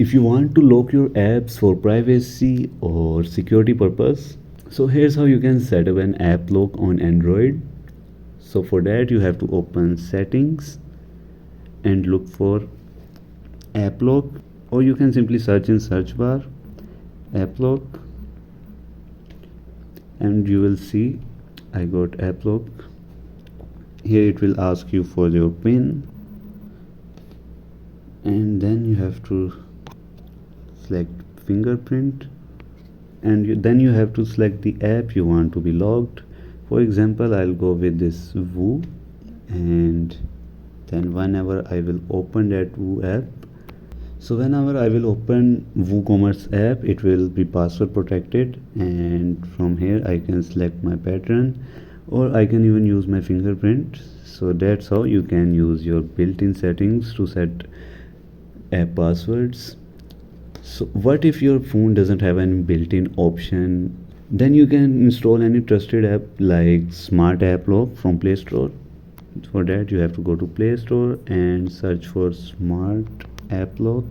if you want to lock your apps for privacy or security purpose, so here's how you can set up an app lock on Android. So for that you have to open settings and look for app lock, or you can simply search in search bar app lock, and you will see I got app lock. Here it will ask you for your PIN, and then you have to select fingerprint, and then you have to select the app you want to be logged. For example, I'll go with this Woo, and then whenever I will open that Woo app, so whenever I will open WooCommerce app, it will be password protected, and from here I can select my pattern, or I can even use my fingerprint. So that's how you can use your built-in settings to set app passwords. So what if your phone doesn't have any built-in option? Then you can install any trusted app like Smart App Lock from Play Store. For that you have to go to Play Store and search for Smart App Lock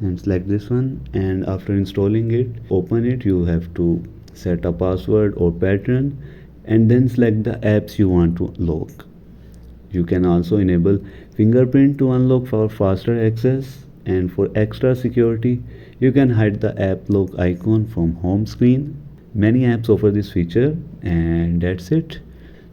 and select this one, and after installing it, open it. You have to set a password or pattern and then select the apps you want to lock. You can also enable fingerprint to unlock for faster access, and for extra security you can hide the app lock icon from home screen. Many apps offer this feature, and that's it.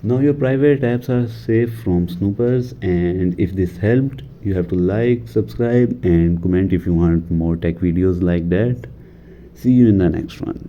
Now your private apps are safe from snoopers, and if this helped, you have to like, subscribe and comment if you want more tech videos like that. See you in the next one.